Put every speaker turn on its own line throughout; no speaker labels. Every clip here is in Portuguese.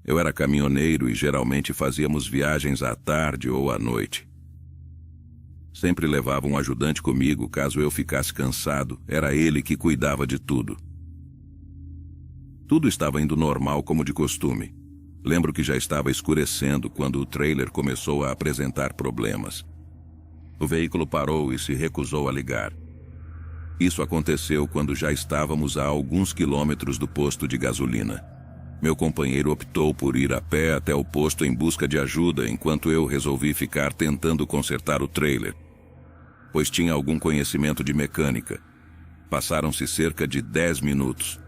Eu era caminhoneiro e geralmente fazíamos viagens à tarde ou à noite. Sempre levava um ajudante comigo caso eu ficasse cansado, era ele que cuidava de tudo. Tudo estava indo normal como de costume. Lembro que já estava escurecendo quando o trailer começou a apresentar problemas. O veículo parou e se recusou a ligar. Isso aconteceu quando já estávamos a alguns quilômetros do posto de gasolina. Meu companheiro optou por ir a pé até o posto em busca de ajuda, enquanto eu resolvi ficar tentando consertar o trailer, pois tinha algum conhecimento de mecânica. Passaram-se cerca de 10 minutos.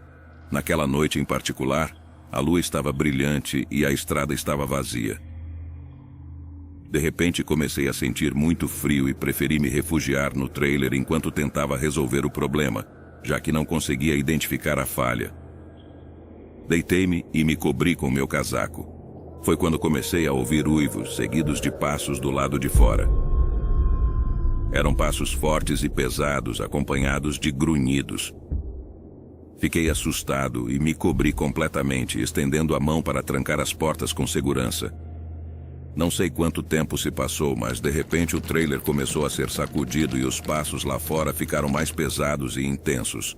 Naquela noite em particular, a lua estava brilhante e a estrada estava vazia. De repente comecei a sentir muito frio e preferi me refugiar no trailer enquanto tentava resolver o problema, já que não conseguia identificar a falha. Deitei-me e me cobri com meu casaco. Foi quando comecei a ouvir uivos, seguidos de passos do lado de fora. Eram passos fortes e pesados, acompanhados de grunhidos. Fiquei assustado e me cobri completamente, estendendo a mão para trancar as portas com segurança. Não sei quanto tempo se passou, mas de repente o trailer começou a ser sacudido e os passos lá fora ficaram mais pesados e intensos.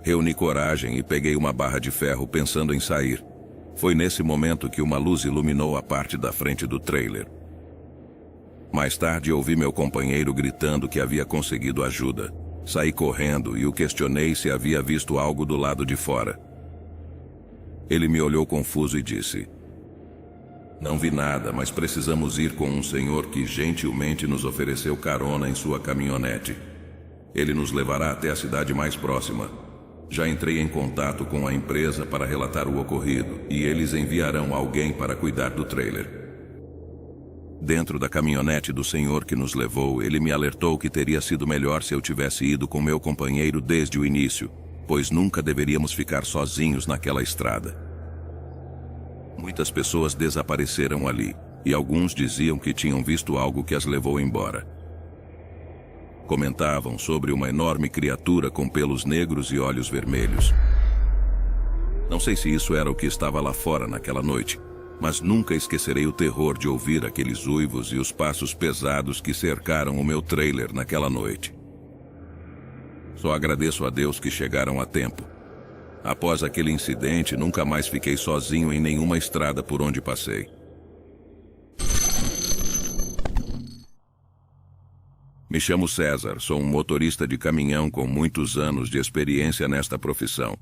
Reuni coragem e peguei uma barra de ferro pensando em sair. Foi nesse momento que uma luz iluminou a parte da frente do trailer. Mais tarde ouvi meu companheiro gritando que havia conseguido ajuda. Saí correndo e o questionei se havia visto algo do lado de fora. Ele me olhou confuso e disse: "Não vi nada, mas precisamos ir com um senhor que gentilmente nos ofereceu carona em sua caminhonete. Ele nos levará até a cidade mais próxima. Já entrei em contato com a empresa para relatar o ocorrido e eles enviarão alguém para cuidar do trailer." Dentro da caminhonete do senhor que nos levou, ele me alertou que teria sido melhor se eu tivesse ido com meu companheiro desde o início, pois nunca deveríamos ficar sozinhos naquela estrada. Muitas pessoas desapareceram ali, e alguns diziam que tinham visto algo que as levou embora. Comentavam sobre uma enorme criatura com pelos negros e olhos vermelhos. Não sei se isso era o que estava lá fora naquela noite, mas nunca esquecerei o terror de ouvir aqueles uivos e os passos pesados que cercaram o meu trailer naquela noite. Só agradeço a Deus que chegaram a tempo. Após aquele incidente, nunca mais fiquei sozinho em nenhuma estrada por onde passei. Me chamo César, sou um motorista de caminhão com muitos anos de experiência nesta profissão.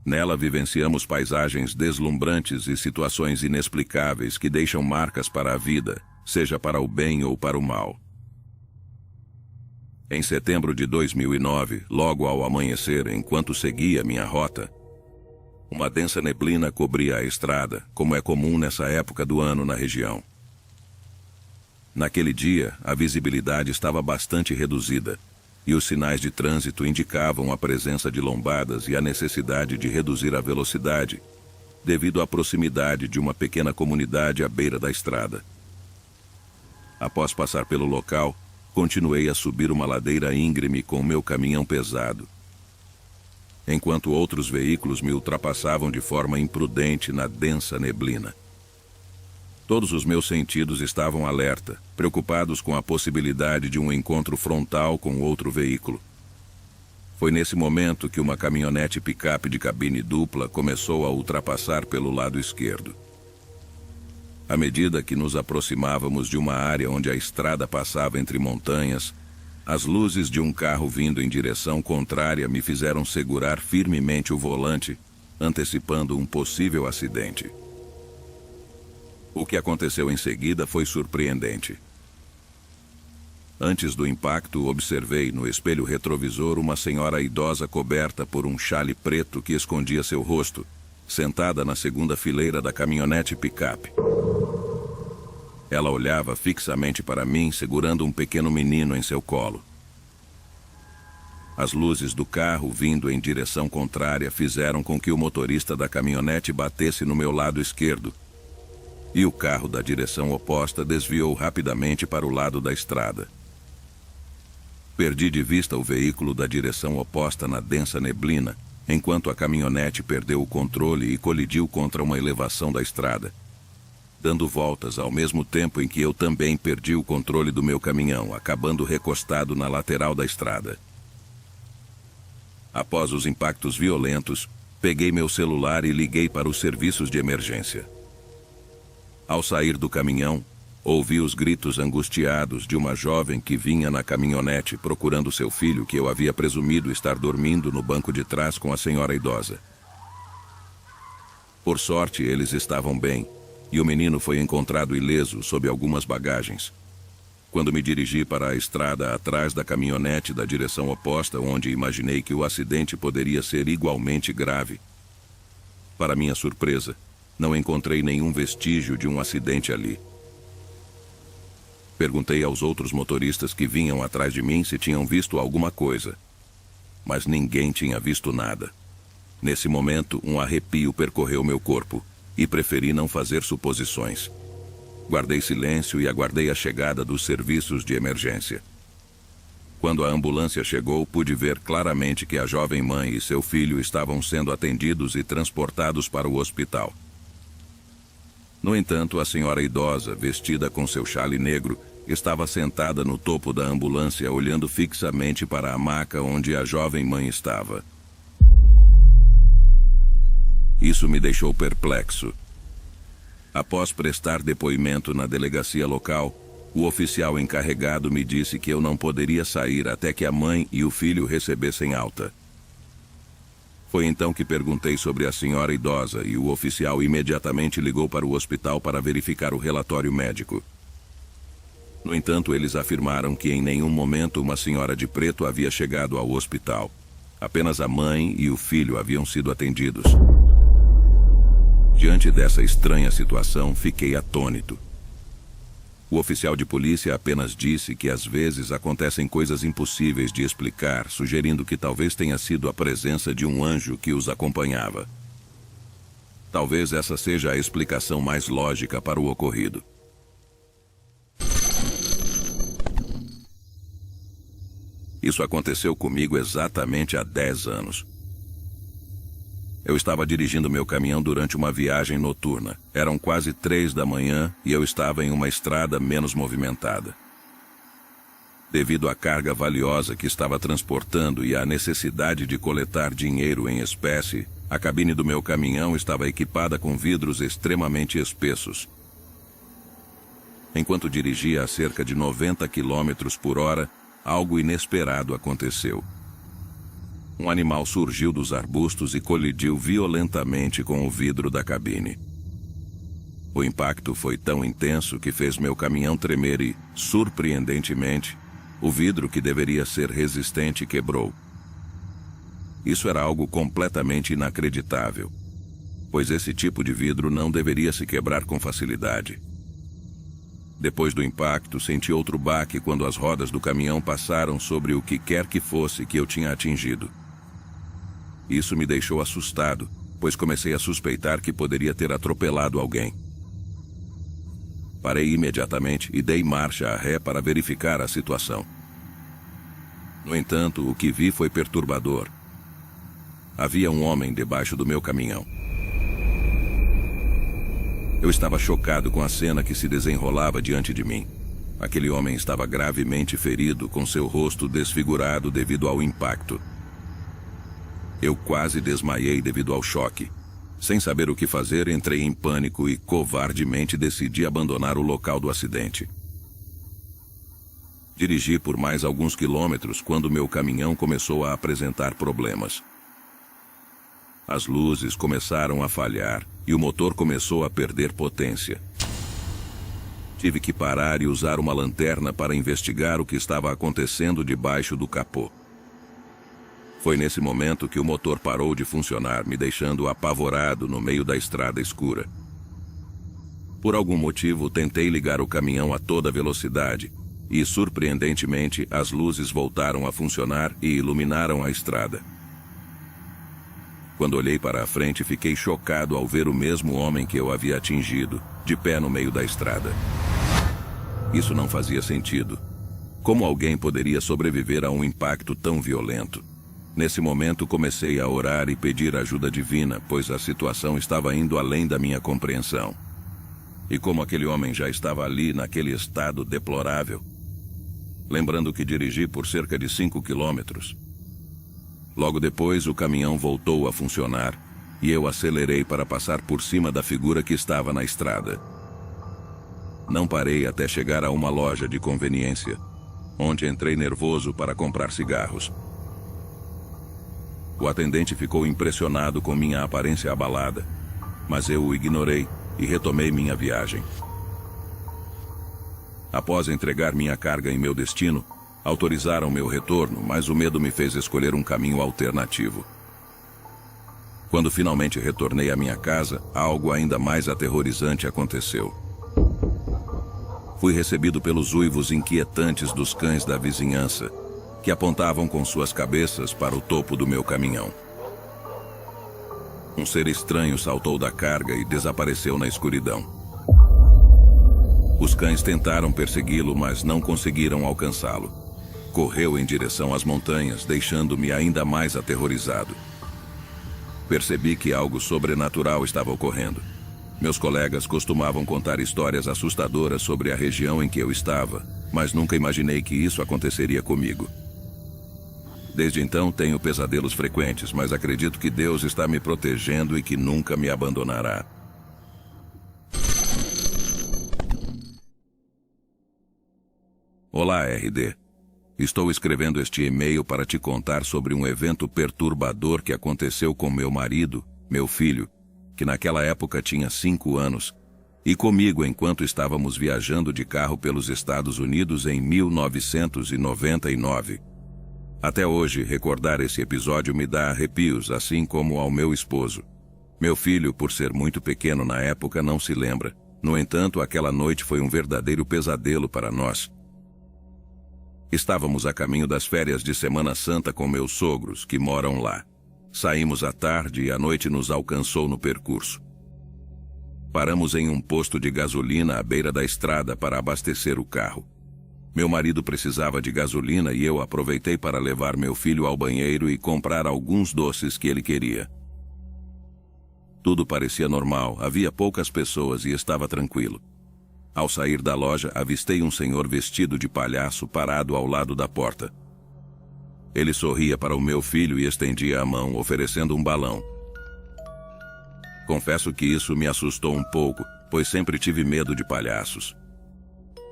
Nela vivenciamos paisagens deslumbrantes e situações inexplicáveis que deixam marcas para a vida, seja para o bem ou para o mal. Em setembro de 2009, logo ao amanhecer, enquanto seguia minha rota, uma densa neblina cobria a estrada, como é comum nessa época do ano na região. Naquele dia, a visibilidade estava bastante reduzida, e os sinais de trânsito indicavam a presença de lombadas e a necessidade de reduzir a velocidade, devido à proximidade de uma pequena comunidade à beira da estrada. Após passar pelo local, continuei a subir uma ladeira íngreme com meu caminhão pesado, enquanto outros veículos me ultrapassavam de forma imprudente na densa neblina. Todos os meus sentidos estavam alerta, preocupados com a possibilidade de um encontro frontal com outro veículo. Foi nesse momento que uma caminhonete picape de cabine dupla começou a ultrapassar pelo lado esquerdo. À medida que nos aproximávamos de uma área onde a estrada passava entre montanhas, as luzes de um carro vindo em direção contrária me fizeram segurar firmemente o volante, antecipando um possível acidente. O que aconteceu em seguida foi surpreendente. Antes do impacto, observei no espelho retrovisor uma senhora idosa coberta por um xale preto que escondia seu rosto, sentada na segunda fileira da caminhonete picape. Ela olhava fixamente para mim, segurando um pequeno menino em seu colo. As luzes do carro vindo em direção contrária fizeram com que o motorista da caminhonete batesse no meu lado esquerdo, e o carro da direção oposta desviou rapidamente para o lado da estrada. Perdi de vista o veículo da direção oposta na densa neblina, enquanto a caminhonete perdeu o controle e colidiu contra uma elevação da estrada, dando voltas ao mesmo tempo em que eu também perdi o controle do meu caminhão, acabando recostado na lateral da estrada. Após os impactos violentos, peguei meu celular e liguei para os serviços de emergência. Ao sair do caminhão, ouvi os gritos angustiados de uma jovem que vinha na caminhonete procurando seu filho, que eu havia presumido estar dormindo no banco de trás com a senhora idosa. Por sorte, eles estavam bem, e o menino foi encontrado ileso sob algumas bagagens. Quando me dirigi para a estrada atrás da caminhonete da direção oposta, onde imaginei que o acidente poderia ser igualmente grave, para minha surpresa, não encontrei nenhum vestígio de um acidente ali. Perguntei aos outros motoristas que vinham atrás de mim se tinham visto alguma coisa, mas ninguém tinha visto nada. Nesse momento, um arrepio percorreu meu corpo e preferi não fazer suposições. Guardei silêncio e aguardei a chegada dos serviços de emergência. Quando a ambulância chegou, pude ver claramente que a jovem mãe e seu filho estavam sendo atendidos e transportados para o hospital. No entanto, a senhora idosa, vestida com seu xale negro, estava sentada no topo da ambulância, olhando fixamente para a maca onde a jovem mãe estava. Isso me deixou perplexo. Após prestar depoimento na delegacia local, o oficial encarregado me disse que eu não poderia sair até que a mãe e o filho recebessem alta. Foi então que perguntei sobre a senhora idosa e o oficial imediatamente ligou para o hospital para verificar o relatório médico. No entanto, eles afirmaram que em nenhum momento uma senhora de preto havia chegado ao hospital. Apenas a mãe e o filho haviam sido atendidos. Diante dessa estranha situação, fiquei atônito. O oficial de polícia apenas disse que às vezes acontecem coisas impossíveis de explicar, sugerindo que talvez tenha sido a presença de um anjo que os acompanhava. Talvez essa seja a explicação mais lógica para o ocorrido. Isso aconteceu comigo exatamente há 10 anos. Eu estava dirigindo meu caminhão durante uma viagem noturna. Eram quase 3 da manhã e eu estava em uma estrada menos movimentada. Devido à carga valiosa que estava transportando e à necessidade de coletar dinheiro em espécie, a cabine do meu caminhão estava equipada com vidros extremamente espessos. Enquanto dirigia a cerca de 90 km por hora, algo inesperado aconteceu. Um animal surgiu dos arbustos e colidiu violentamente com o vidro da cabine. O impacto foi tão intenso que fez meu caminhão tremer e, surpreendentemente, o vidro que deveria ser resistente quebrou. Isso era algo completamente inacreditável, pois esse tipo de vidro não deveria se quebrar com facilidade. Depois do impacto, senti outro baque quando as rodas do caminhão passaram sobre o que quer que fosse que eu tinha atingido. Isso me deixou assustado, pois comecei a suspeitar que poderia ter atropelado alguém. Parei imediatamente e dei marcha a ré para verificar a situação. No entanto, o que vi foi perturbador. Havia um homem debaixo do meu caminhão. Eu estava chocado com a cena que se desenrolava diante de mim. Aquele homem estava gravemente ferido, com seu rosto desfigurado devido ao impacto. Eu quase desmaiei devido ao choque. Sem saber o que fazer, entrei em pânico e covardemente decidi abandonar o local do acidente. Dirigi por mais alguns quilômetros quando meu caminhão começou a apresentar problemas. As luzes começaram a falhar e o motor começou a perder potência. Tive que parar e usar uma lanterna para investigar o que estava acontecendo debaixo do capô. Foi nesse momento que o motor parou de funcionar, me deixando apavorado no meio da estrada escura. Por algum motivo, tentei ligar o caminhão a toda velocidade e, surpreendentemente, as luzes voltaram a funcionar e iluminaram a estrada. Quando olhei para a frente, fiquei chocado ao ver o mesmo homem que eu havia atingido, de pé no meio da estrada. Isso não fazia sentido. Como alguém poderia sobreviver a um impacto tão violento? Nesse momento comecei a orar e pedir ajuda divina, pois a situação estava indo além da minha compreensão. E como aquele homem já estava ali naquele estado deplorável, lembrando que dirigi por cerca de 5 quilômetros. Logo depois o caminhão voltou a funcionar e eu acelerei para passar por cima da figura que estava na estrada. Não parei até chegar a uma loja de conveniência, onde entrei nervoso para comprar cigarros. O atendente ficou impressionado com minha aparência abalada, mas eu o ignorei e retomei minha viagem. Após entregar minha carga em meu destino, autorizaram meu retorno, mas o medo me fez escolher um caminho alternativo. Quando finalmente retornei à minha casa, algo ainda mais aterrorizante aconteceu. Fui recebido pelos uivos inquietantes dos cães da vizinhança, que apontavam com suas cabeças para o topo do meu caminhão. Um ser estranho saltou da carga e desapareceu na escuridão. Os cães tentaram persegui-lo, mas não conseguiram alcançá-lo. Correu em direção às montanhas, deixando-me ainda mais aterrorizado. Percebi que algo sobrenatural estava ocorrendo. Meus colegas costumavam contar histórias assustadoras sobre a região em que eu estava, mas nunca imaginei que isso aconteceria comigo. Desde então tenho pesadelos frequentes, mas acredito que Deus está me protegendo e que nunca me abandonará. Olá, RD. Estou escrevendo este e-mail para te contar sobre um evento perturbador que aconteceu com meu marido, meu filho, que naquela época tinha 5 anos, e comigo enquanto estávamos viajando de carro pelos Estados Unidos em 1999. Até hoje, recordar esse episódio me dá arrepios, assim como ao meu esposo. Meu filho, por ser muito pequeno na época, não se lembra. No entanto, aquela noite foi um verdadeiro pesadelo para nós. Estávamos a caminho das férias de Semana Santa com meus sogros, que moram lá. Saímos à tarde e a noite nos alcançou no percurso. Paramos em um posto de gasolina à beira da estrada para abastecer o carro. Meu marido precisava de gasolina e eu aproveitei para levar meu filho ao banheiro e comprar alguns doces que ele queria. Tudo parecia normal, havia poucas pessoas e estava tranquilo. Ao sair da loja, avistei um senhor vestido de palhaço parado ao lado da porta. Ele sorria para o meu filho e estendia a mão, oferecendo um balão. Confesso que isso me assustou um pouco, pois sempre tive medo de palhaços.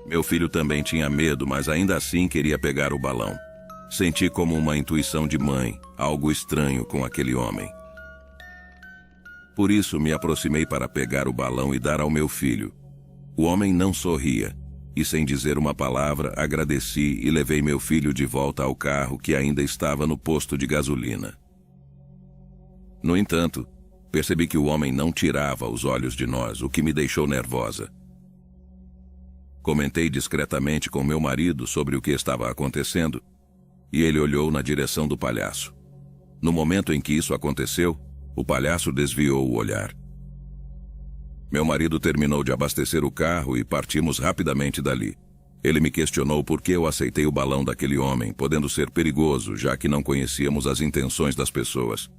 Meu filho também tinha medo, mas ainda assim queria pegar o balão. Senti como uma intuição de mãe, algo estranho com aquele homem. Por isso me aproximei para pegar o balão e dar ao meu filho. O homem não sorria, e sem dizer uma palavra, agradeci e levei meu filho de volta ao carro que ainda estava no posto de gasolina. No entanto, percebi que o homem não tirava os olhos de nós, o que me deixou nervosa. Comentei discretamente com meu marido sobre o que estava acontecendo, e ele olhou na direção do palhaço. No momento em que isso aconteceu, o palhaço desviou o olhar. Meu marido terminou de abastecer o carro e partimos rapidamente dali. Ele me questionou por que eu aceitei o balão daquele homem, podendo ser perigoso, já que não conhecíamos as intenções das pessoas.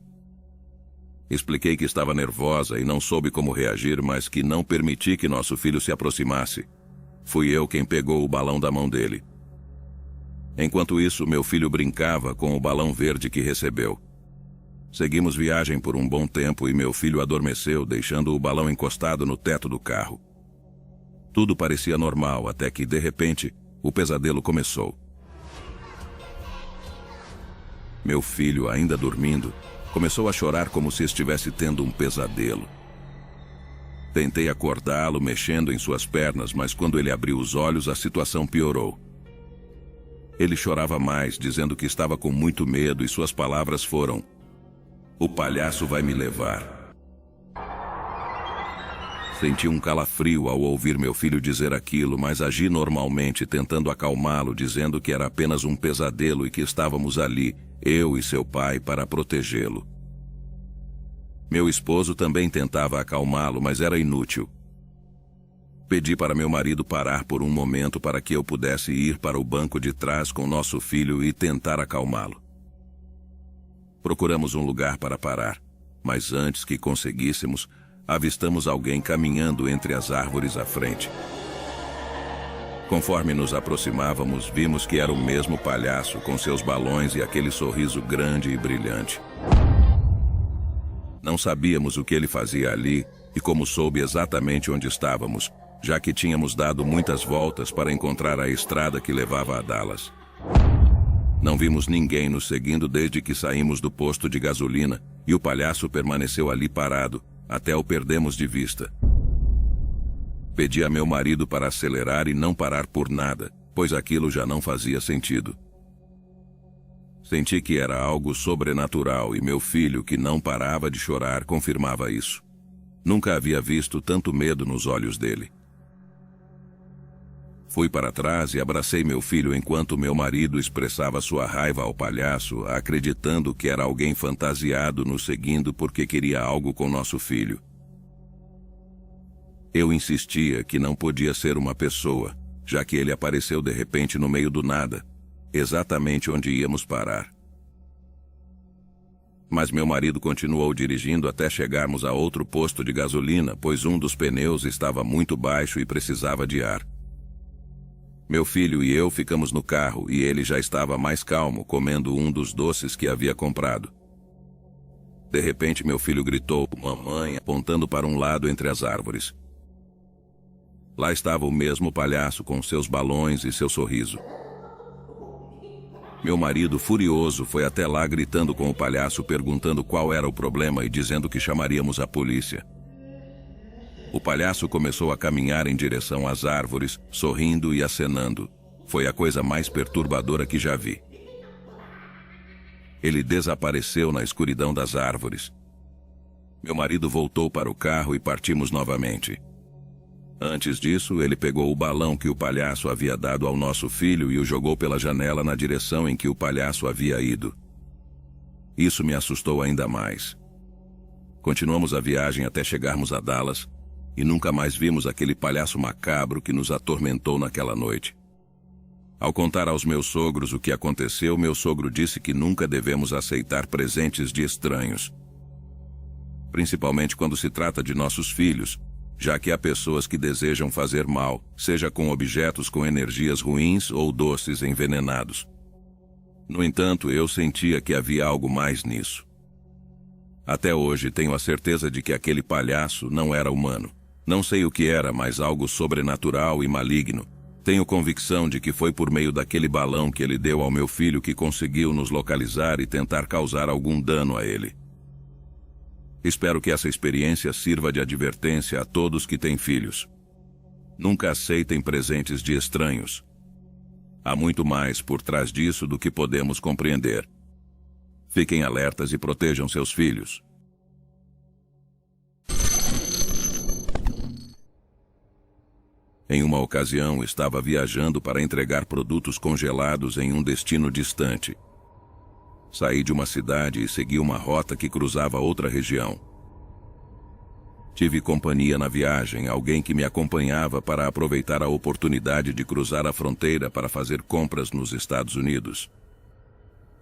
Expliquei que estava nervosa e não soube como reagir, mas que não permiti que nosso filho se aproximasse. Fui eu quem pegou o balão da mão dele. Enquanto isso, meu filho brincava com o balão verde que recebeu. Seguimos viagem por um bom tempo e meu filho adormeceu, deixando o balão encostado no teto do carro. Tudo parecia normal, até que, de repente, o pesadelo começou. Meu filho, ainda dormindo, começou a chorar como se estivesse tendo um pesadelo. Tentei acordá-lo, mexendo em suas pernas, mas quando ele abriu os olhos, a situação piorou. Ele chorava mais, dizendo que estava com muito medo, e suas palavras foram: "O palhaço vai me levar." Senti um calafrio ao ouvir meu filho dizer aquilo, mas agi normalmente, tentando acalmá-lo, dizendo que era apenas um pesadelo e que estávamos ali, eu e seu pai, para protegê-lo. Meu esposo também tentava acalmá-lo, mas era inútil. Pedi para meu marido parar por um momento para que eu pudesse ir para o banco de trás com nosso filho e tentar acalmá-lo. Procuramos um lugar para parar, mas antes que conseguíssemos, avistamos alguém caminhando entre as árvores à frente. Conforme nos aproximávamos, vimos que era o mesmo palhaço com seus balões e aquele sorriso grande e brilhante. Não sabíamos o que ele fazia ali e como soube exatamente onde estávamos, já que tínhamos dado muitas voltas para encontrar a estrada que levava a Dallas. Não vimos ninguém nos seguindo desde que saímos do posto de gasolina e o palhaço permaneceu ali parado, até o perdemos de vista. Pedi a meu marido para acelerar e não parar por nada, pois aquilo já não fazia sentido. Senti que era algo sobrenatural e meu filho, que não parava de chorar, confirmava isso. Nunca havia visto tanto medo nos olhos dele. Fui para trás e abracei meu filho enquanto meu marido expressava sua raiva ao palhaço, acreditando que era alguém fantasiado nos seguindo porque queria algo com nosso filho. Eu insistia que não podia ser uma pessoa, já que ele apareceu de repente no meio do nada, exatamente onde íamos parar. Mas meu marido continuou dirigindo até chegarmos a outro posto de gasolina, pois um dos pneus estava muito baixo e precisava de ar. Meu filho e eu ficamos no carro e ele já estava mais calmo, comendo um dos doces que havia comprado. De repente, meu filho gritou, "Mamãe", apontando para um lado entre as árvores. Lá estava o mesmo palhaço com seus balões e seu sorriso. Meu marido, furioso, foi até lá gritando com o palhaço, perguntando qual era o problema e dizendo que chamaríamos a polícia. O palhaço começou a caminhar em direção às árvores, sorrindo e acenando. Foi a coisa mais perturbadora que já vi. Ele desapareceu na escuridão das árvores. Meu marido voltou para o carro e partimos novamente. Antes disso, ele pegou o balão que o palhaço havia dado ao nosso filho e o jogou pela janela na direção em que o palhaço havia ido. Isso me assustou ainda mais. Continuamos a viagem até chegarmos a Dallas e nunca mais vimos aquele palhaço macabro que nos atormentou naquela noite. Ao contar aos meus sogros o que aconteceu, meu sogro disse que nunca devemos aceitar presentes de estranhos, principalmente quando se trata de nossos filhos, já que há pessoas que desejam fazer mal, seja com objetos com energias ruins ou doces envenenados. No entanto, eu sentia que havia algo mais nisso. Até hoje tenho a certeza de que aquele palhaço não era humano. Não sei o que era, mas algo sobrenatural e maligno. Tenho convicção de que foi por meio daquele balão que ele deu ao meu filho que conseguiu nos localizar e tentar causar algum dano a ele. Espero que essa experiência sirva de advertência a todos que têm filhos. Nunca aceitem presentes de estranhos. Há muito mais por trás disso do que podemos compreender. Fiquem alertas e protejam seus filhos. Em uma ocasião, estava viajando para entregar produtos congelados em um destino distante. Saí de uma cidade e segui uma rota que cruzava outra região. Tive companhia na viagem, alguém que me acompanhava para aproveitar a oportunidade de cruzar a fronteira para fazer compras nos Estados Unidos.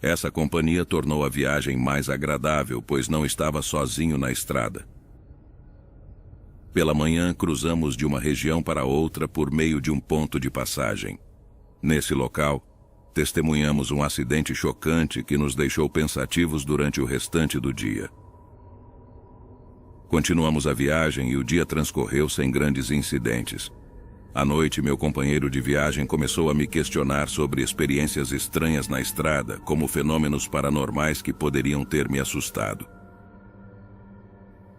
Essa companhia tornou a viagem mais agradável, pois não estava sozinho na estrada. Pela manhã, cruzamos de uma região para outra por meio de um ponto de passagem. Nesse local, testemunhamos um acidente chocante que nos deixou pensativos durante o restante do dia. Continuamos a viagem e o dia transcorreu sem grandes incidentes. À noite, meu companheiro de viagem começou a me questionar sobre experiências estranhas na estrada, como fenômenos paranormais que poderiam ter me assustado.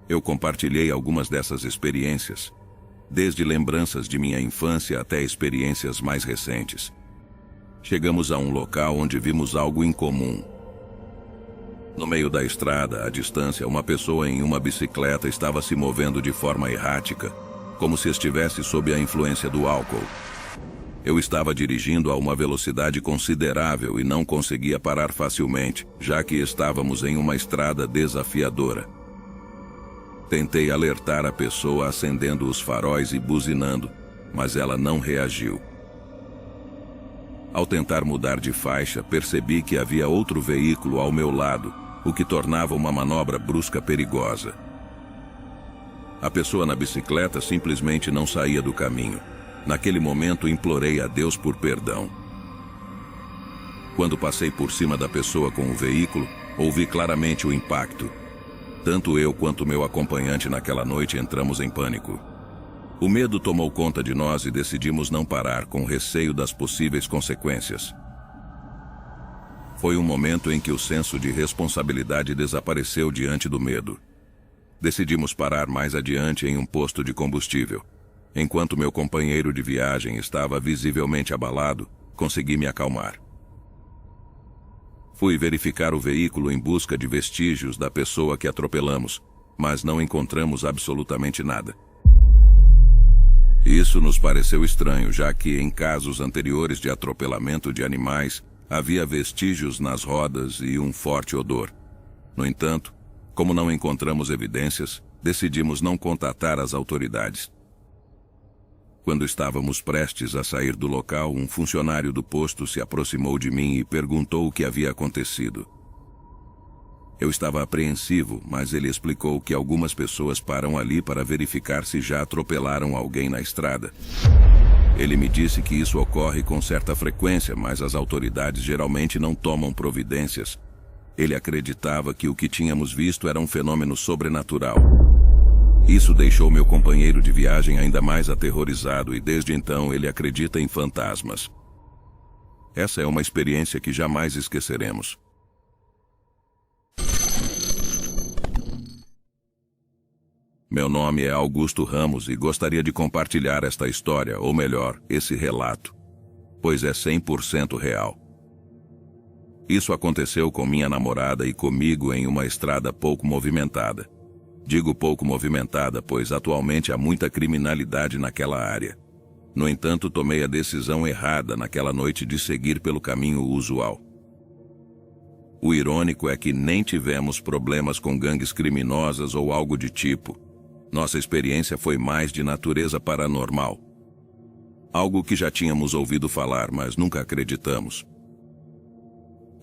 Eu compartilhei algumas dessas experiências, desde lembranças de minha infância até experiências mais recentes. Chegamos a um local onde vimos algo incomum. No meio da estrada, à distância, uma pessoa em uma bicicleta estava se movendo de forma errática, como se estivesse sob a influência do álcool. Eu estava dirigindo a uma velocidade considerável e não conseguia parar facilmente, já que estávamos em uma estrada desafiadora. Tentei alertar a pessoa acendendo os faróis e buzinando, mas ela não reagiu. Ao tentar mudar de faixa, percebi que havia outro veículo ao meu lado, o que tornava uma manobra brusca perigosa. A pessoa na bicicleta simplesmente não saía do caminho. Naquele momento, implorei a Deus por perdão. Quando passei por cima da pessoa com o veículo, ouvi claramente o impacto. Tanto eu quanto meu acompanhante naquela noite entramos em pânico. O medo tomou conta de nós e decidimos não parar, com receio das possíveis consequências. Foi um momento em que o senso de responsabilidade desapareceu diante do medo. Decidimos parar mais adiante em um posto de combustível. Enquanto meu companheiro de viagem estava visivelmente abalado, consegui me acalmar. Fui verificar o veículo em busca de vestígios da pessoa que atropelamos, mas não encontramos absolutamente nada. Isso nos pareceu estranho, já que em casos anteriores de atropelamento de animais, havia vestígios nas rodas e um forte odor. No entanto, como não encontramos evidências, decidimos não contatar as autoridades. Quando estávamos prestes a sair do local, um funcionário do posto se aproximou de mim e perguntou o que havia acontecido. Eu estava apreensivo, mas ele explicou que algumas pessoas param ali para verificar se já atropelaram alguém na estrada. Ele me disse que isso ocorre com certa frequência, mas as autoridades geralmente não tomam providências. Ele acreditava que o que tínhamos visto era um fenômeno sobrenatural. Isso deixou meu companheiro de viagem ainda mais aterrorizado e desde então ele acredita em fantasmas. Essa é uma experiência que jamais esqueceremos. Meu nome é Augusto Ramos e gostaria de compartilhar esta história, ou melhor, esse relato, pois é 100% real. Isso aconteceu com minha namorada e comigo em uma estrada pouco movimentada. Digo pouco movimentada, pois atualmente há muita criminalidade naquela área. No entanto, tomei a decisão errada naquela noite de seguir pelo caminho usual. O irônico é que nem tivemos problemas com gangues criminosas ou algo de tipo. Nossa experiência foi mais de natureza paranormal. Algo que já tínhamos ouvido falar, mas nunca acreditamos.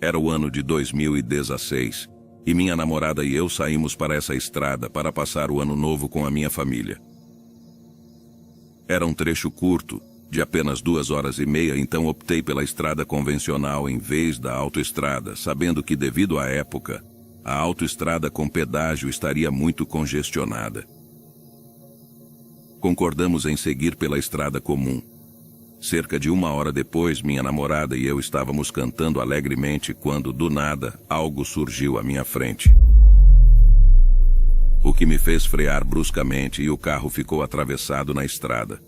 Era o ano de 2016. E minha namorada e eu saímos para essa estrada para passar o ano novo com a minha família. Era um trecho curto, de apenas 2h30, então optei pela estrada convencional em vez da autoestrada, sabendo que devido à época, a autoestrada com pedágio estaria muito congestionada. Concordamos em seguir pela estrada comum. Cerca de 1 hora depois, minha namorada e eu estávamos cantando alegremente quando, do nada, algo surgiu à minha frente. O que me fez frear bruscamente e o carro ficou atravessado na estrada.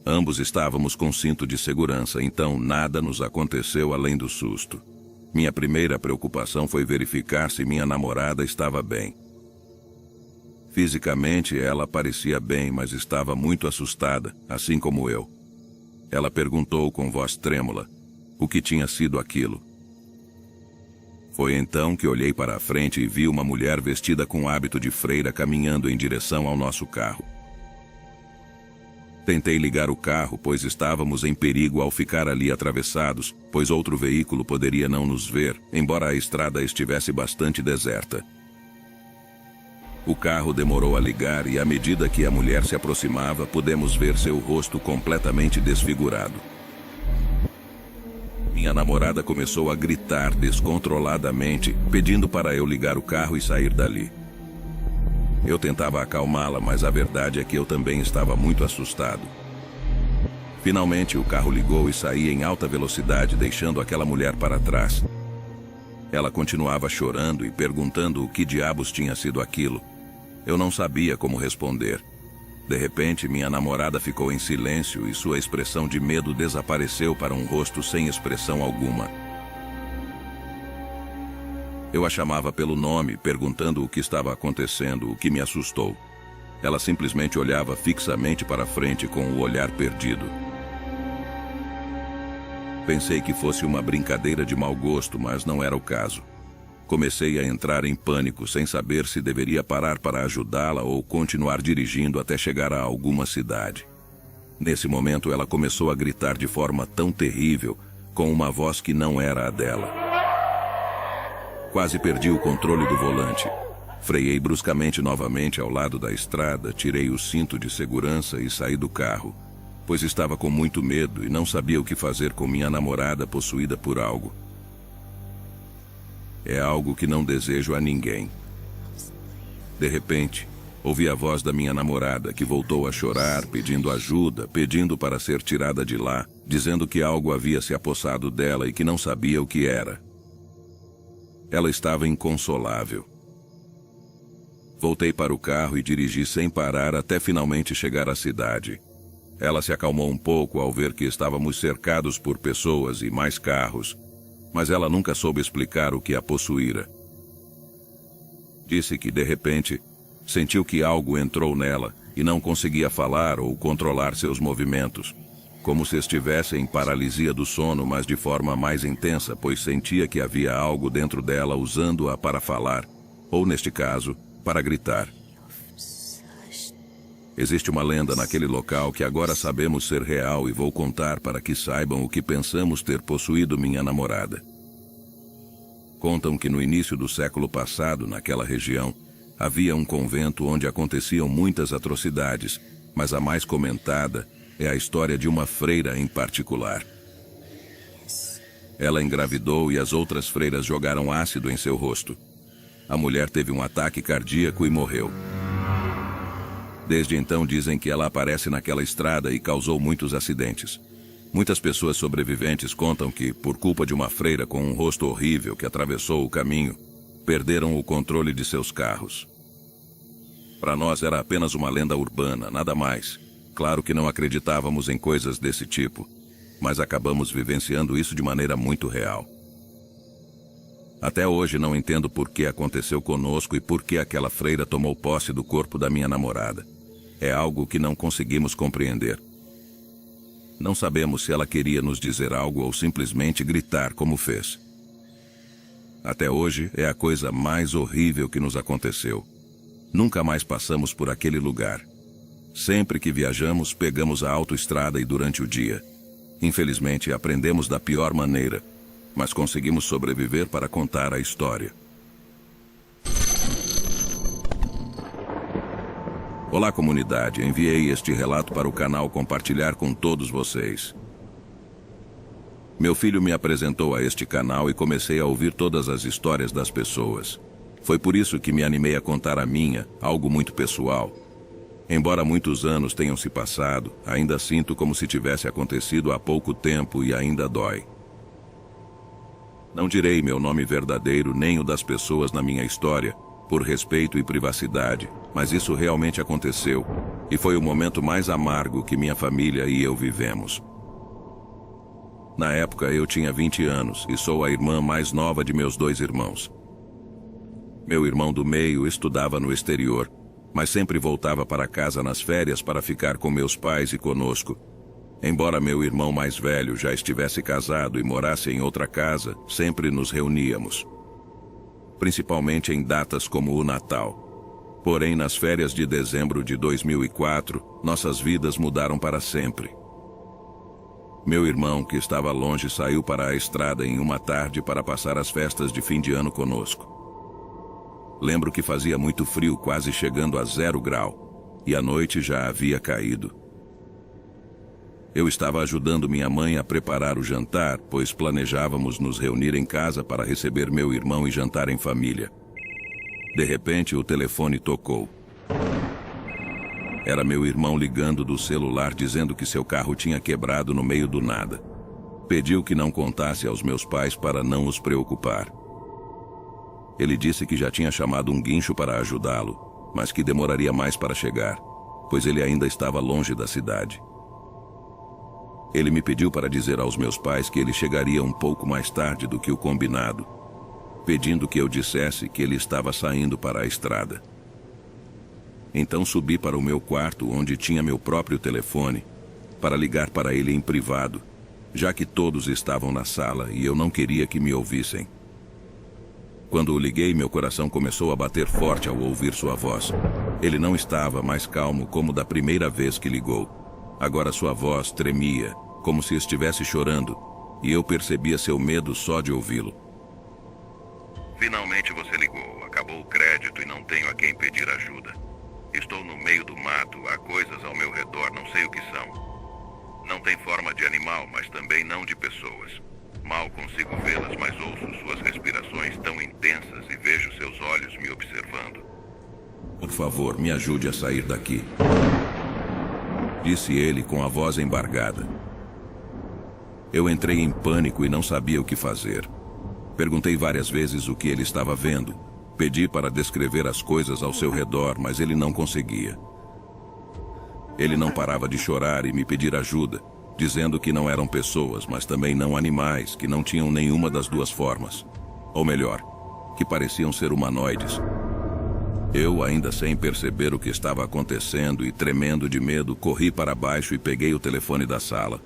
Ambos estávamos com cinto de segurança, então nada nos aconteceu além do susto. Minha primeira preocupação foi verificar se minha namorada estava bem. Fisicamente, ela parecia bem, mas estava muito assustada, assim como eu. Ela perguntou com voz trêmula o que tinha sido aquilo. Foi então que olhei para a frente e vi uma mulher vestida com hábito de freira caminhando em direção ao nosso carro. Tentei ligar o carro, pois estávamos em perigo ao ficar ali atravessados, pois outro veículo poderia não nos ver, embora a estrada estivesse bastante deserta. O carro demorou a ligar e, à medida que a mulher se aproximava, pudemos ver seu rosto completamente desfigurado. Minha namorada começou a gritar descontroladamente, pedindo para eu ligar o carro e sair dali. Eu tentava acalmá-la, mas a verdade é que eu também estava muito assustado. Finalmente, o carro ligou e saí em alta velocidade, deixando aquela mulher para trás. Ela continuava chorando e perguntando o que diabos tinha sido aquilo. Eu não sabia como responder. De repente, minha namorada ficou em silêncio e sua expressão de medo desapareceu para um rosto sem expressão alguma. Eu a chamava pelo nome, perguntando o que estava acontecendo, o que me assustou. Ela simplesmente olhava fixamente para frente com o olhar perdido. Pensei que fosse uma brincadeira de mau gosto, mas não era o caso. Comecei a entrar em pânico, sem saber se deveria parar para ajudá-la ou continuar dirigindo até chegar a alguma cidade. Nesse momento, ela começou a gritar de forma tão terrível, com uma voz que não era a dela. Quase perdi o controle do volante. Freiei bruscamente novamente ao lado da estrada, tirei o cinto de segurança e saí do carro, pois estava com muito medo e não sabia o que fazer com minha namorada possuída por algo. É algo que não desejo a ninguém. De repente, ouvi a voz da minha namorada, que voltou a chorar, pedindo ajuda, pedindo para ser tirada de lá, dizendo que algo havia se apossado dela e que não sabia o que era. Ela estava inconsolável. Voltei para o carro e dirigi sem parar até finalmente chegar à cidade. Ela se acalmou um pouco ao ver que estávamos cercados por pessoas e mais carros, mas ela nunca soube explicar o que a possuíra. Disse que, de repente, sentiu que algo entrou nela e não conseguia falar ou controlar seus movimentos, como se estivesse em paralisia do sono, mas de forma mais intensa, pois sentia que havia algo dentro dela usando-a para falar, ou, neste caso, para gritar. Existe uma lenda naquele local que agora sabemos ser real e vou contar para que saibam o que pensamos ter possuído minha namorada. Contam que no início do século passado, naquela região, havia um convento onde aconteciam muitas atrocidades, mas a mais comentada é a história de uma freira em particular. Ela engravidou e as outras freiras jogaram ácido em seu rosto. A mulher teve um ataque cardíaco e morreu. Desde então dizem que ela aparece naquela estrada e causou muitos acidentes. Muitas pessoas sobreviventes contam que, por culpa de uma freira com um rosto horrível que atravessou o caminho, perderam o controle de seus carros. Para nós era apenas uma lenda urbana, nada mais. Claro que não acreditávamos em coisas desse tipo, mas acabamos vivenciando isso de maneira muito real. Até hoje não entendo por que aconteceu conosco e por que aquela freira tomou posse do corpo da minha namorada. É algo que não conseguimos compreender. Não sabemos se ela queria nos dizer algo ou simplesmente gritar como fez. Até hoje é a coisa mais horrível que nos aconteceu. Nunca mais passamos por aquele lugar. Sempre que viajamos, pegamos a autoestrada e durante o dia. Infelizmente, aprendemos da pior maneira, mas conseguimos sobreviver para contar a história. Olá, comunidade. Enviei este relato para o canal compartilhar com todos vocês. Meu filho me apresentou a este canal e comecei a ouvir todas as histórias das pessoas. Foi por isso que me animei a contar a minha, algo muito pessoal. Embora muitos anos tenham se passado, ainda sinto como se tivesse acontecido há pouco tempo e ainda dói. Não direi meu nome verdadeiro nem o das pessoas na minha história, por respeito e privacidade, mas isso realmente aconteceu, e foi o momento mais amargo que minha família e eu vivemos. Na época eu tinha 20 anos e sou a irmã mais nova de meus 2 irmãos. Meu irmão do meio estudava no exterior, mas sempre voltava para casa nas férias para ficar com meus pais e conosco. Embora meu irmão mais velho já estivesse casado e morasse em outra casa, sempre nos reuníamos. Principalmente em datas como o Natal. Porém, nas férias de dezembro de 2004, nossas vidas mudaram para sempre. Meu irmão, que estava longe, saiu para a estrada em uma tarde para passar as festas de fim de ano conosco. Lembro que fazia muito frio, quase chegando a 0 grau, e a noite já havia caído. Eu estava ajudando minha mãe a preparar o jantar, pois planejávamos nos reunir em casa para receber meu irmão e jantar em família. De repente, o telefone tocou. Era meu irmão ligando do celular dizendo que seu carro tinha quebrado no meio do nada. Pediu que não contasse aos meus pais para não os preocupar. Ele disse que já tinha chamado um guincho para ajudá-lo, mas que demoraria mais para chegar, pois ele ainda estava longe da cidade. Ele me pediu para dizer aos meus pais que ele chegaria um pouco mais tarde do que o combinado, pedindo que eu dissesse que ele estava saindo para a estrada. Então subi para o meu quarto, onde tinha meu próprio telefone, para ligar para ele em privado, já que todos estavam na sala e eu não queria que me ouvissem. Quando o liguei, meu coração começou a bater forte ao ouvir sua voz. Ele não estava mais calmo como da primeira vez que ligou. Agora sua voz tremia, como se estivesse chorando, e eu percebia seu medo só de ouvi-lo. Finalmente você ligou. Acabou o crédito e não tenho a quem pedir ajuda. Estou no meio do mato, há coisas ao meu redor, não sei o que são. Não tem forma de animal, mas também não de pessoas. Mal consigo vê-las, mas ouço suas respirações tão intensas e vejo seus olhos me observando. Por favor, me ajude a sair daqui, disse ele com a voz embargada. Eu entrei em pânico e não sabia o que fazer. Perguntei várias vezes o que ele estava vendo. Pedi para descrever as coisas ao seu redor, mas ele não conseguia. Ele não parava de chorar e me pedir ajuda, dizendo que não eram pessoas, mas também não animais, que não tinham nenhuma das duas formas. Ou melhor, que pareciam ser humanoides. Eu, ainda sem perceber o que estava acontecendo e tremendo de medo, corri para baixo e peguei o telefone da sala.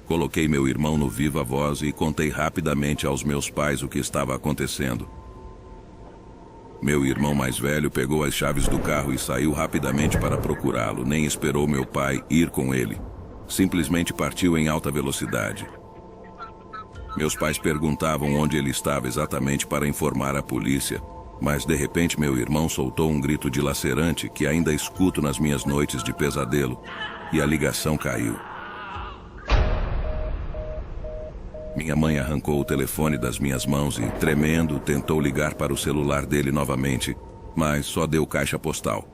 Coloquei meu irmão no viva voz e contei rapidamente aos meus pais o que estava acontecendo. Meu irmão mais velho pegou as chaves do carro e saiu rapidamente para procurá-lo, nem esperou meu pai ir com ele. Simplesmente partiu em alta velocidade. Meus pais perguntavam onde ele estava exatamente para informar a polícia, mas de repente meu irmão soltou um grito dilacerante que ainda escuto nas minhas noites de pesadelo, e a ligação caiu. Minha mãe arrancou o telefone das minhas mãos e, tremendo, tentou ligar para o celular dele novamente, mas só deu caixa postal.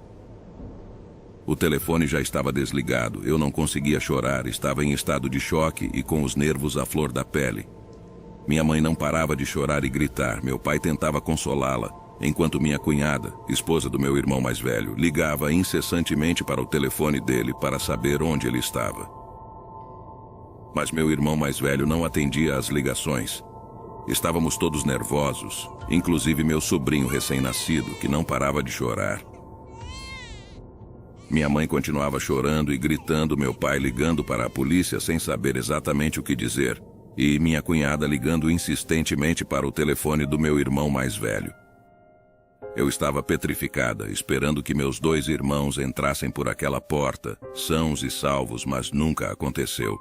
O telefone já estava desligado, eu não conseguia chorar, estava em estado de choque e com os nervos à flor da pele. Minha mãe não parava de chorar e gritar, meu pai tentava consolá-la, enquanto minha cunhada, esposa do meu irmão mais velho, ligava incessantemente para o telefone dele para saber onde ele estava. Mas meu irmão mais velho não atendia às ligações. Estávamos todos nervosos, inclusive meu sobrinho recém-nascido, que não parava de chorar. Minha mãe continuava chorando e gritando, meu pai ligando para a polícia sem saber exatamente o que dizer, e minha cunhada ligando insistentemente para o telefone do meu irmão mais velho. Eu estava petrificada, esperando que meus 2 irmãos entrassem por aquela porta, sãos e salvos, mas nunca aconteceu.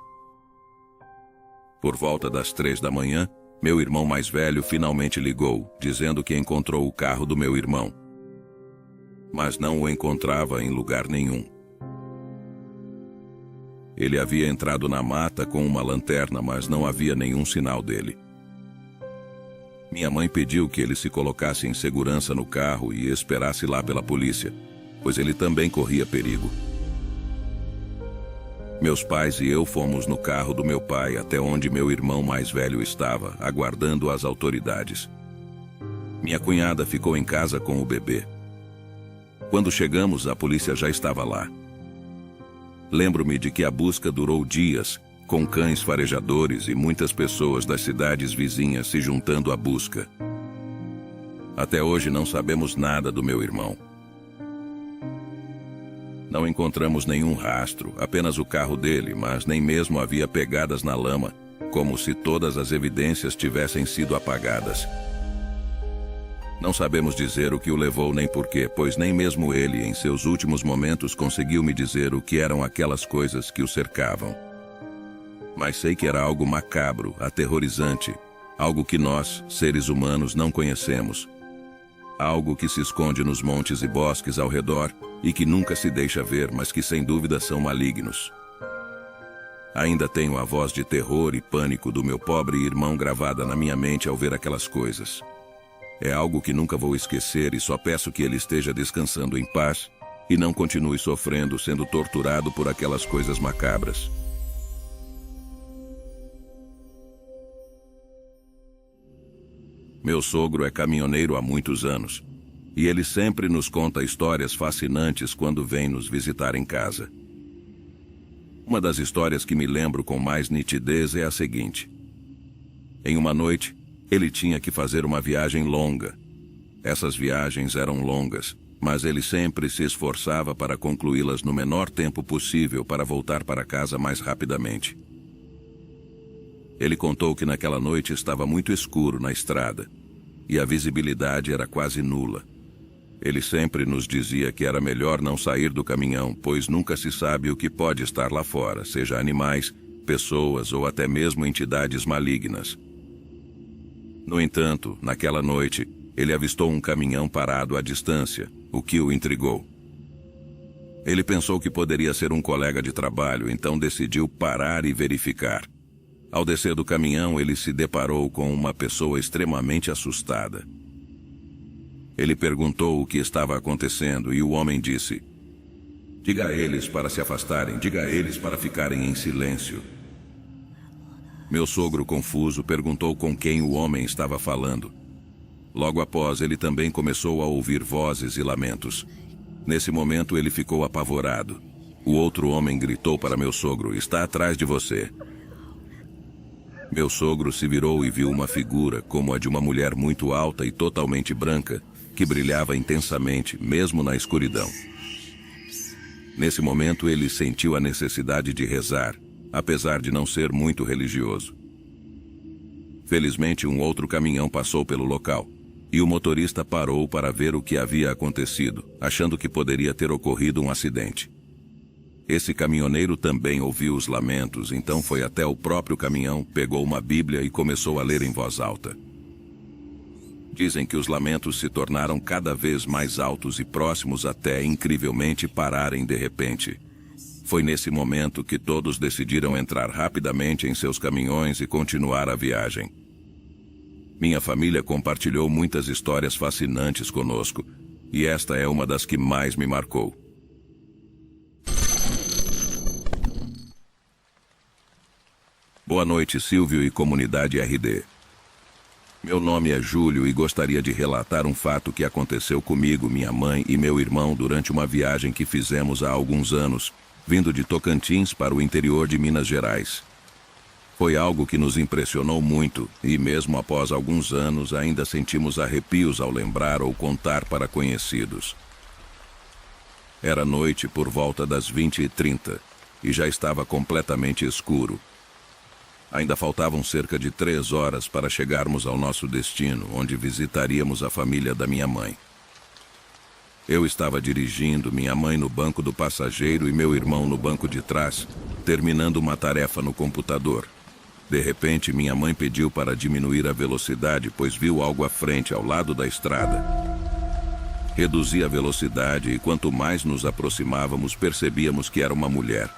Por volta das 3 da manhã, meu irmão mais velho finalmente ligou, dizendo que encontrou o carro do meu irmão. Mas não o encontrava em lugar nenhum. Ele havia entrado na mata com uma lanterna, mas não havia nenhum sinal dele. Minha mãe pediu que ele se colocasse em segurança no carro e esperasse lá pela polícia, pois ele também corria perigo. Meus pais e eu fomos no carro do meu pai até onde meu irmão mais velho estava, aguardando as autoridades. Minha cunhada ficou em casa com o bebê. Quando chegamos, a polícia já estava lá. Lembro-me de que a busca durou dias, com cães farejadores e muitas pessoas das cidades vizinhas se juntando à busca. Até hoje não sabemos nada do meu irmão. Não encontramos nenhum rastro, apenas o carro dele, mas nem mesmo havia pegadas na lama, como se todas as evidências tivessem sido apagadas. Não sabemos dizer o que o levou nem porquê, pois nem mesmo ele, em seus últimos momentos, conseguiu me dizer o que eram aquelas coisas que o cercavam. Mas sei que era algo macabro, aterrorizante, algo que nós, seres humanos, não conhecemos. Algo que se esconde nos montes e bosques ao redor e que nunca se deixa ver, mas que sem dúvida são malignos. Ainda tenho a voz de terror e pânico do meu pobre irmão gravada na minha mente ao ver aquelas coisas. É algo que nunca vou esquecer e só peço que ele esteja descansando em paz e não continue sofrendo, sendo torturado por aquelas coisas macabras. Meu sogro é caminhoneiro há muitos anos, e ele sempre nos conta histórias fascinantes quando vem nos visitar em casa. Uma das histórias que me lembro com mais nitidez é a seguinte. Em uma noite, ele tinha que fazer uma viagem longa. Essas viagens eram longas, mas ele sempre se esforçava para concluí-las no menor tempo possível para voltar para casa mais rapidamente. Ele contou que naquela noite estava muito escuro na estrada, e a visibilidade era quase nula. Ele sempre nos dizia que era melhor não sair do caminhão, pois nunca se sabe o que pode estar lá fora, seja animais, pessoas ou até mesmo entidades malignas. No entanto, naquela noite, ele avistou um caminhão parado à distância, o que o intrigou. Ele pensou que poderia ser um colega de trabalho, então decidiu parar e verificar. Ao descer do caminhão, ele se deparou com uma pessoa extremamente assustada. Ele perguntou o que estava acontecendo e o homem disse: "Diga a eles para se afastarem, diga a eles para ficarem em silêncio." Meu sogro, confuso, perguntou com quem o homem estava falando. Logo após, ele também começou a ouvir vozes e lamentos. Nesse momento, ele ficou apavorado. O outro homem gritou para meu sogro: "Está atrás de você." Meu sogro se virou e viu uma figura, como a de uma mulher muito alta e totalmente branca, que brilhava intensamente, mesmo na escuridão. Nesse momento, ele sentiu a necessidade de rezar, apesar de não ser muito religioso. Felizmente, um outro caminhão passou pelo local, e o motorista parou para ver o que havia acontecido, achando que poderia ter ocorrido um acidente. Esse caminhoneiro também ouviu os lamentos, então foi até o próprio caminhão, pegou uma Bíblia e começou a ler em voz alta. Dizem que os lamentos se tornaram cada vez mais altos e próximos até, incrivelmente, pararem de repente. Foi nesse momento que todos decidiram entrar rapidamente em seus caminhões e continuar a viagem. Minha família compartilhou muitas histórias fascinantes conosco, e esta é uma das que mais me marcou. Boa noite, Silvio e comunidade RD. Meu nome é Júlio e gostaria de relatar um fato que aconteceu comigo, minha mãe e meu irmão durante uma viagem que fizemos há alguns anos, vindo de Tocantins para o interior de Minas Gerais. Foi algo que nos impressionou muito e, mesmo após alguns anos, ainda sentimos arrepios ao lembrar ou contar para conhecidos. Era noite por volta das 20h30 e já estava completamente escuro. Ainda faltavam cerca de 3 horas para chegarmos ao nosso destino, onde visitaríamos a família da minha mãe. Eu estava dirigindo, minha mãe no banco do passageiro e meu irmão no banco de trás, terminando uma tarefa no computador. De repente, minha mãe pediu para diminuir a velocidade, pois viu algo à frente, ao lado da estrada. Reduzi a velocidade e quanto mais nos aproximávamos, percebíamos que era uma mulher.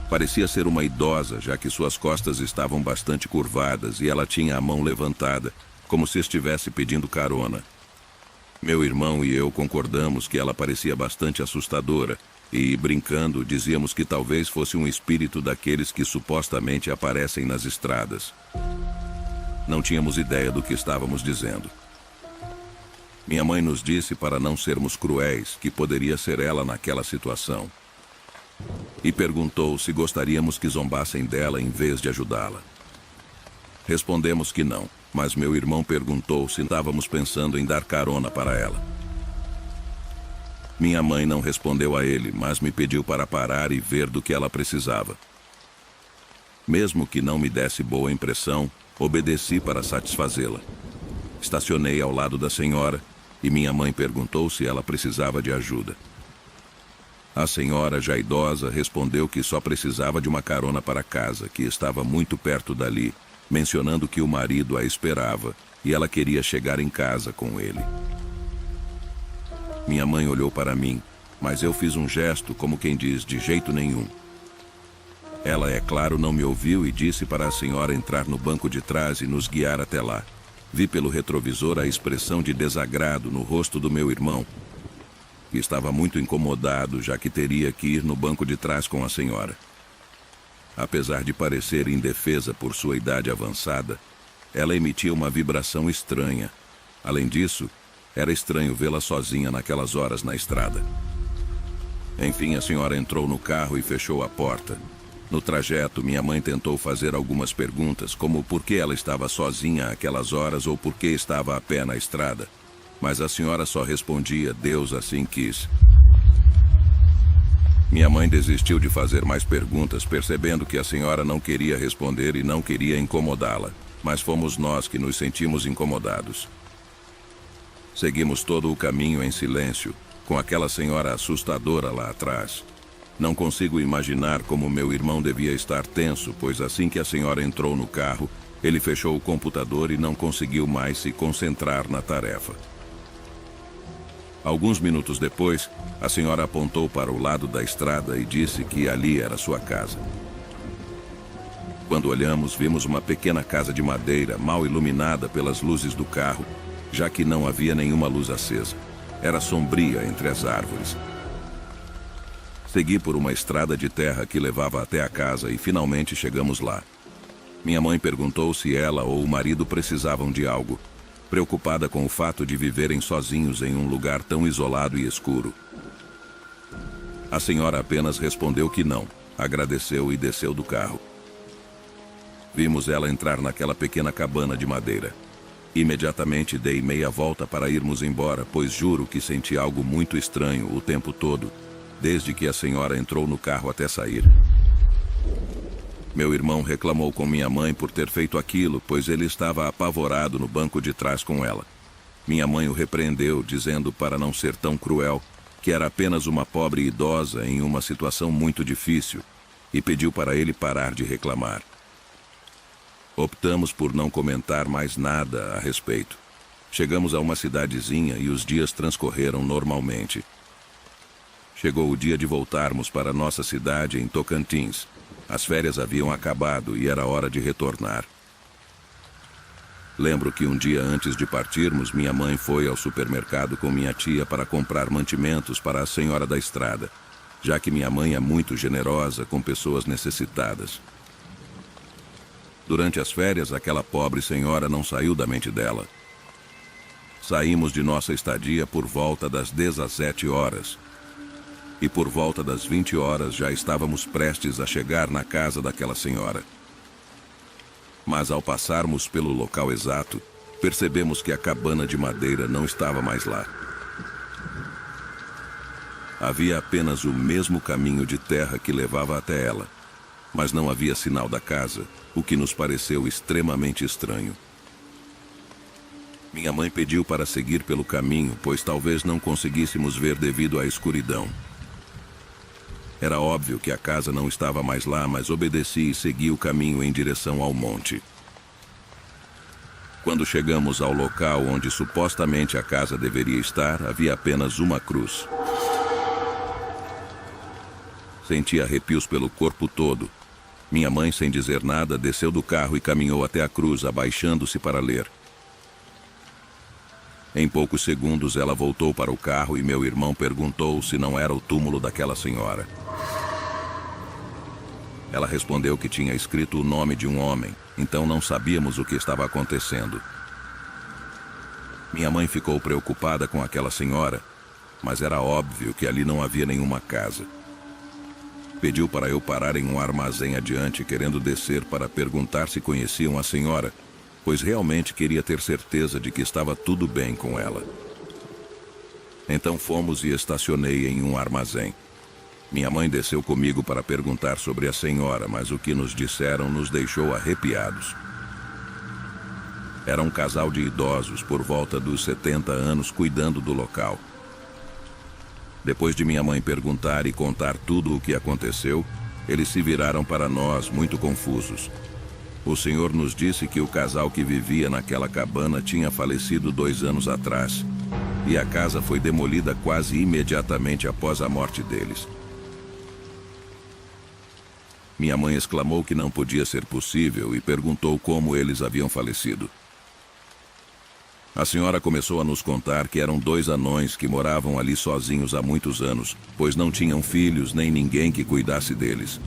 Parecia ser uma idosa, já que suas costas estavam bastante curvadas e ela tinha a mão levantada, como se estivesse pedindo carona. Meu irmão e eu concordamos que ela parecia bastante assustadora e, brincando, dizíamos que talvez fosse um espírito daqueles que supostamente aparecem nas estradas. Não tínhamos ideia do que estávamos dizendo. Minha mãe nos disse para não sermos cruéis, que poderia ser ela naquela situação. E perguntou se gostaríamos que zombassem dela em vez de ajudá-la. Respondemos que não, mas meu irmão perguntou se estávamos pensando em dar carona para ela. Minha mãe não respondeu a ele, mas me pediu para parar e ver do que ela precisava. Mesmo que não me desse boa impressão, obedeci para satisfazê-la. Estacionei ao lado da senhora e minha mãe perguntou se ela precisava de ajuda. A senhora, já idosa, respondeu que só precisava de uma carona para casa, que estava muito perto dali, mencionando que o marido a esperava e ela queria chegar em casa com ele. Minha mãe olhou para mim, mas eu fiz um gesto como quem diz, de jeito nenhum. Ela, é claro, não me ouviu e disse para a senhora entrar no banco de trás e nos guiar até lá. Vi pelo retrovisor a expressão de desagrado no rosto do meu irmão, que estava muito incomodado, já que teria que ir no banco de trás com a senhora. Apesar de parecer indefesa por sua idade avançada, ela emitia uma vibração estranha. Além disso, era estranho vê-la sozinha naquelas horas na estrada. Enfim, a senhora entrou no carro e fechou a porta. No trajeto, minha mãe tentou fazer algumas perguntas, como por que ela estava sozinha àquelas horas ou por que estava a pé na estrada. Mas a senhora só respondia, Deus assim quis. Minha mãe desistiu de fazer mais perguntas, percebendo que a senhora não queria responder e não queria incomodá-la. Mas fomos nós que nos sentimos incomodados. Seguimos todo o caminho em silêncio, com aquela senhora assustadora lá atrás. Não consigo imaginar como meu irmão devia estar tenso, pois assim que a senhora entrou no carro, Ele fechou o computador e não conseguiu mais se concentrar na tarefa. Alguns minutos depois, a senhora apontou para o lado da estrada e disse que ali era sua casa. Quando olhamos, vimos uma pequena casa de madeira mal iluminada pelas luzes do carro, já que não havia nenhuma luz acesa. Era sombria entre as árvores. Segui por uma estrada de terra que levava até a casa e finalmente chegamos lá. Minha mãe perguntou se ela ou o marido precisavam de algo, preocupada com o fato de viverem sozinhos em um lugar tão isolado e escuro. A senhora apenas respondeu que não, agradeceu e desceu do carro. Vimos ela entrar naquela pequena cabana de madeira. Imediatamente dei meia volta para irmos embora, pois juro que senti algo muito estranho o tempo todo, desde que a senhora entrou no carro até sair. Meu irmão reclamou com minha mãe por ter feito aquilo, pois ele estava apavorado no banco de trás com ela. Minha mãe o repreendeu, dizendo para não ser tão cruel, que era apenas uma pobre idosa em uma situação muito difícil, e pediu para ele parar de reclamar. Optamos por não comentar mais nada a respeito. Chegamos a uma cidadezinha e os dias transcorreram normalmente. Chegou o dia de voltarmos para nossa cidade em Tocantins. As férias haviam acabado e era hora de retornar. Lembro que um dia antes de partirmos, minha mãe foi ao supermercado com minha tia para comprar mantimentos para a senhora da estrada, já que minha mãe é muito generosa com pessoas necessitadas. Durante as férias, aquela pobre senhora não saiu da mente dela. Saímos de nossa estadia por volta das 17 horas. E por volta das 20 horas já estávamos prestes a chegar na casa daquela senhora. Mas ao passarmos pelo local exato, percebemos que a cabana de madeira não estava mais lá. Havia apenas o mesmo caminho de terra que levava até ela, mas não havia sinal da casa, o que nos pareceu extremamente estranho. Minha mãe pediu para seguir pelo caminho, pois talvez não conseguíssemos ver devido à escuridão. Era óbvio que a casa não estava mais lá, mas obedeci e segui o caminho em direção ao monte. Quando chegamos ao local onde supostamente a casa deveria estar, havia apenas uma cruz. Senti arrepios pelo corpo todo. Minha mãe, sem dizer nada, desceu do carro e caminhou até a cruz, abaixando-se para ler. Em poucos segundos, ela voltou para o carro e meu irmão perguntou se não era o túmulo daquela senhora. Ela respondeu que tinha escrito o nome de um homem, então não sabíamos o que estava acontecendo. Minha mãe ficou preocupada com aquela senhora, mas era óbvio que ali não havia nenhuma casa. Pediu para eu parar em um armazém adiante, querendo descer para perguntar se conheciam a senhora, pois realmente queria ter certeza de que estava tudo bem com ela. Então fomos e estacionei em um armazém. Minha mãe desceu comigo para perguntar sobre a senhora, mas o que nos disseram nos deixou arrepiados. Era um casal de idosos por volta dos 70 anos cuidando do local. Depois de minha mãe perguntar e contar tudo o que aconteceu, eles se viraram para nós muito confusos. O senhor nos disse que o casal que vivia naquela cabana tinha falecido 2 anos atrás, e a casa foi demolida quase imediatamente após a morte deles. Minha mãe exclamou que não podia ser possível e perguntou como eles haviam falecido. A senhora começou a nos contar que eram 2 anões que moravam ali sozinhos há muitos anos, pois não tinham filhos nem ninguém que cuidasse deles.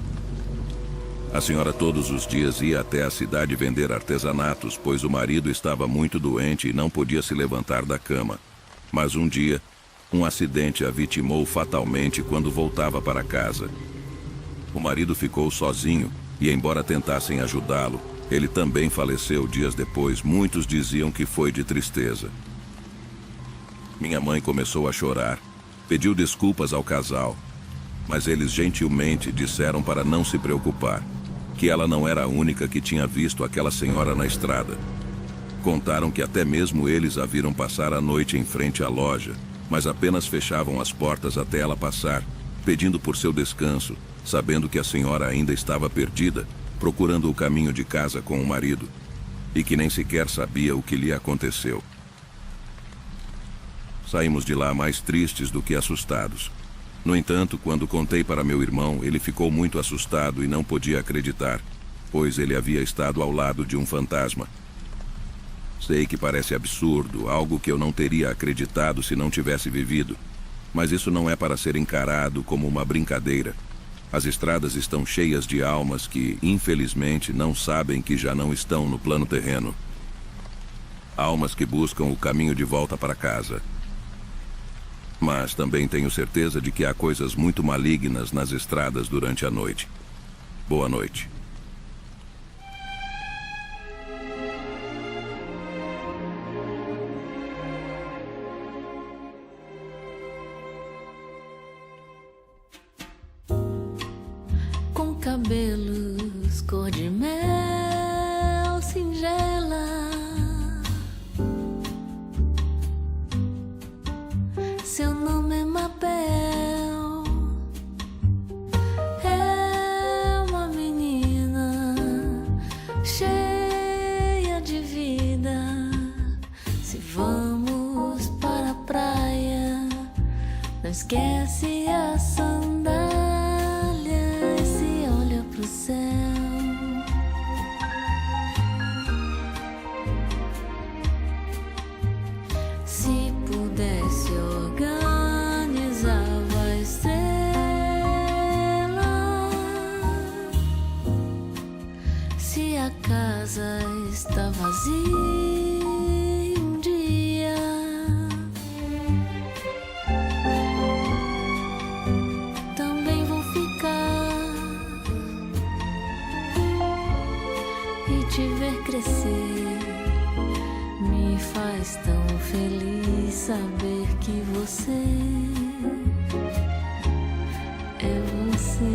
A senhora todos os dias ia até a cidade vender artesanatos, pois o marido estava muito doente e não podia se levantar da cama. Mas um dia, um acidente a vitimou fatalmente quando voltava para casa. O marido ficou sozinho e, embora tentassem ajudá-lo, ele também faleceu dias depois. Muitos diziam que foi de tristeza. Minha mãe começou a chorar, pediu desculpas ao casal, mas eles gentilmente disseram para não se preocupar, que ela não era a única que tinha visto aquela senhora na estrada. Contaram que até mesmo eles a viram passar a noite em frente à loja, mas apenas fechavam as portas até ela passar, pedindo por seu descanso, sabendo que a senhora ainda estava perdida, procurando o caminho de casa com o marido. e que nem sequer sabia o que lhe aconteceu. Saímos de lá mais tristes do que assustados. No entanto, quando contei para meu irmão, ele ficou muito assustado e não podia acreditar, pois ele havia estado ao lado de um fantasma. Sei que parece absurdo, algo que eu não teria acreditado se não tivesse vivido, mas isso não é para ser encarado como uma brincadeira. As estradas estão cheias de almas que, infelizmente, não sabem que já não estão no plano terreno. Almas que buscam o caminho de volta para casa. Mas também tenho certeza de que há coisas muito malignas nas estradas durante a noite. Boa noite.
Cabelos cor de mel singela, seu nome é Mabel, é uma menina cheia de vida. Se vamos para a praia, não esquece a sandália. Se pudesse, organizava a estrela. Se a casa está vazia um dia, também vou ficar e te ver crescer. Me faz tão feliz saber que você é você.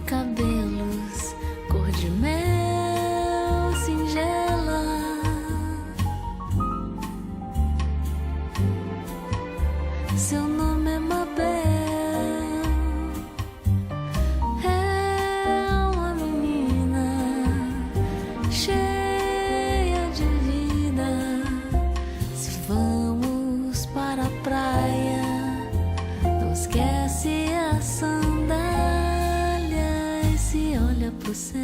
Cabelos cor de mel singela, seu nome é Mabel, é uma menina cheia de vida. Se vamos para a praia, não esquece a sandália. Se olha pro céu,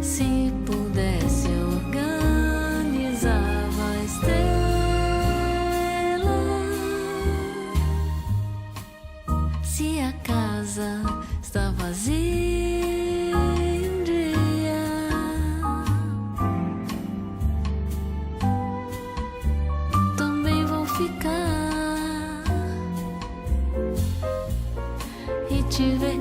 se pudesse, organizava a estrela. Se a casa está vazia um dia, também vou ficar e te ver